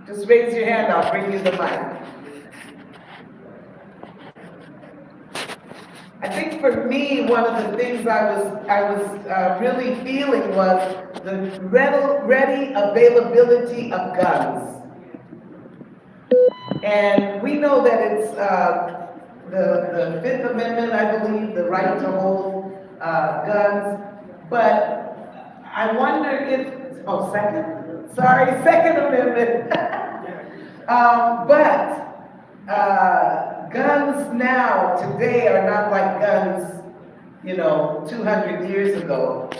Just raise your hand, I'll bring you the mic. I think for me, one of the things I was really feeling was the ready availability of guns. And we know that it's the Fifth Amendment, I believe, the right to hold guns. But I wonder if, oh, Second Amendment. Guns now, today, are not like guns, 200 years ago.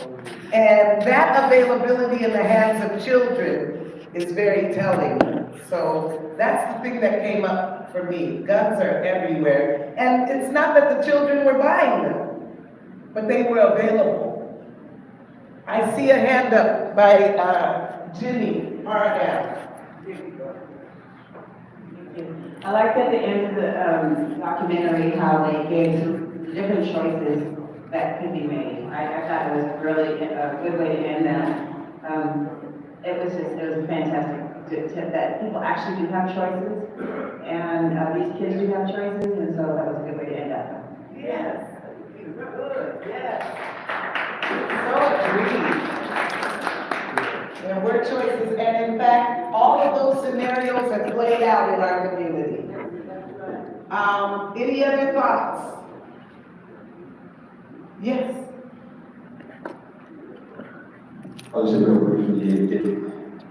And that availability in the hands of children is very telling. So that's the thing that came up for me. Guns are everywhere. And it's not that the children were buying them, but they were available. I see a hand up by Jimmy Parham. I liked at the end of the documentary how they gave some different choices that could be made. I thought it was really a good way to end that. It was fantastic that people actually do have choices, and these kids do have choices, and so that was a good way to end that. Yes, good, yes. So agreed. There were choices, and in fact, all of those scenarios have played out in our community. Any other thoughts? Yes. I'll just say real briefly,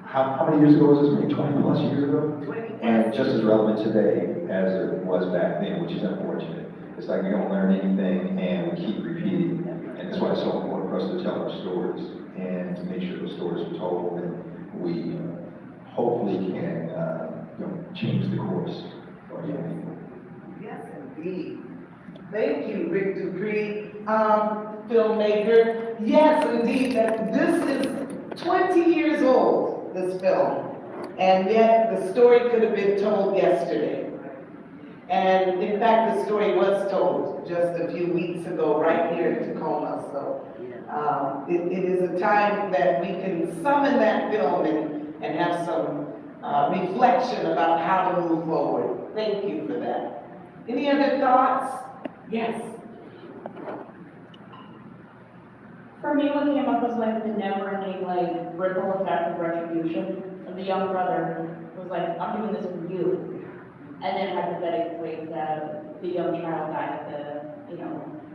how many years ago was this? Maybe 20 plus years ago? 20. And just as relevant today as it was back then, which is unfortunate. It's like we don't learn anything and we keep repeating. And that's why it's so important for us to tell our stories and to make sure the stories are told, and we hopefully can change the course for young people. Yes, indeed. Thank you, Rick Dupree, filmmaker. Yes, indeed, that this is 20 years old, this film, and yet the story could have been told yesterday. And in fact, the story was told just a few weeks ago, right here in Tacoma. So it is a time that we can summon that film and have some reflection about how to move forward. Thank you for that. Any other thoughts? Yes. For me, what came up was like the never-ending ripple effect of retribution of the young brother who was like, I'm doing this for you. And then hypothetically, the young child died at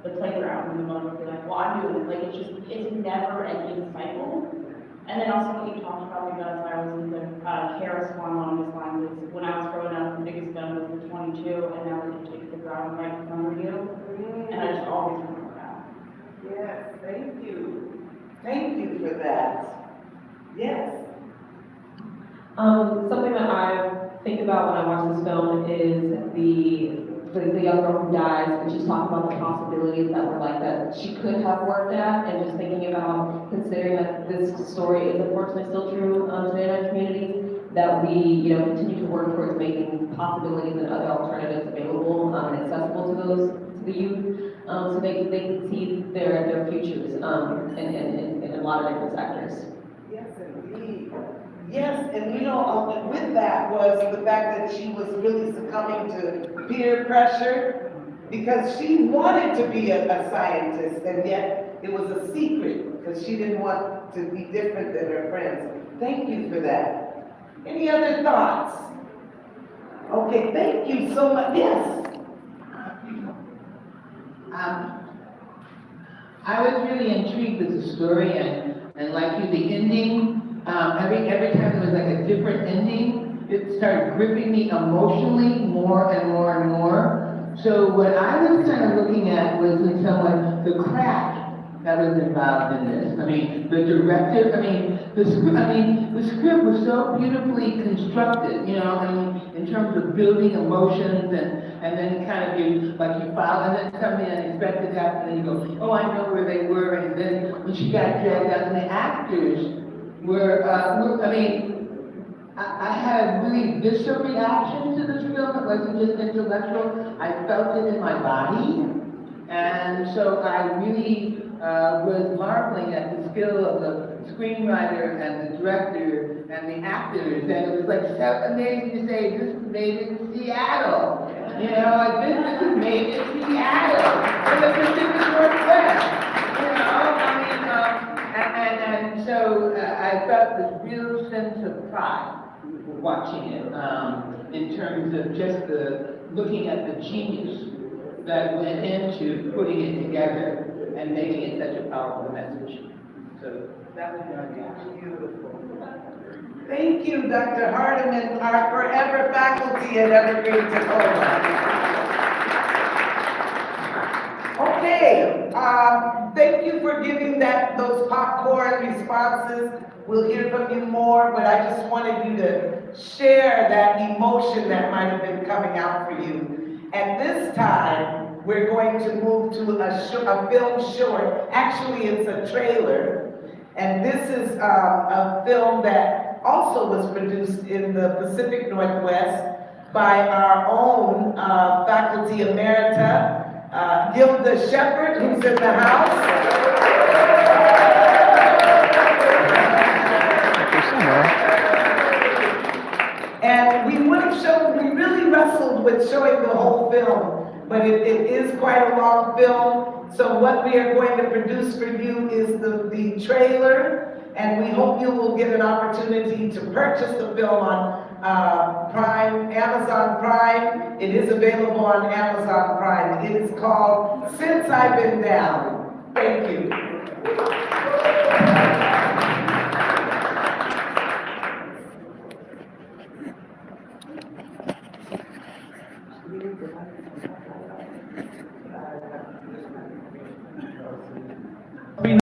the playground, and the mother would be like, well, I'm doing it. It's a never-ending cycle. And then also what you talked about the guns, I was in the Harris one along these lines. Is when I was growing up, the biggest gun was the 22, and now we can take the ground right in front of you. And I just always remember that. Yes, thank you. Thank you for that. Yes. Something that I think about when I watch this film is the young girl who dies, and she's talking about the possibilities that were like that she could have worked at, and just thinking about considering that this story is unfortunately still true today in our communities, that we continue to work towards making possibilities and other alternatives available and accessible to the youth, so they can see their futures in a lot of different sectors. Yes, indeed. Yes, and with that was the fact that she was really succumbing to peer pressure because she wanted to be a scientist, and yet it was a secret because she didn't want to be different than her friends. Thank you for that. Any other thoughts? Okay, thank you so much. Yes. I was really intrigued with the story, and like you, the ending. Every time there was like a different ending, it started gripping me emotionally more and more and more. So what I was kind of looking at was in some way the craft that was involved in this. I mean, the director. The script was so beautifully constructed. In terms of building emotions and then kind of you follow, and then something unexpected happened, and you go, oh, I know where they were, and then when she got dragged out, and the actors were, I had a really visceral reaction to this film. It wasn't just intellectual. I felt it in my body. And so I really was marveling at the skill of screenwriter and the director and the actors, and it was like so amazing to say, this was made in Seattle. You know, like this is made in Seattle, in the Pacific Northwest. You know, and so I felt this real sense of pride watching it, in terms of just looking at the genius that went into putting it together and making it such a powerful message. So that was my reaction. Beautiful. Thank you, Dr. Hardiman, our forever faculty at Evergreen, Tacoma. Okay, thank you for giving those popcorn responses. We'll hear from you more, but I just wanted you to share that emotion that might have been coming out for you. At this time, we're going to move to a film short. Actually, it's a trailer. And this is a film that also was produced in the Pacific Northwest by our own faculty emerita, Gilda Shepherd, who's in the house. And we really wrestled with showing the whole film, but it is quite a long film. So what we are going to produce for you is the trailer, and we hope you will get an opportunity to purchase the film on Prime, Amazon Prime. It is available on Amazon Prime. It is called Since I've Been Down. Thank you.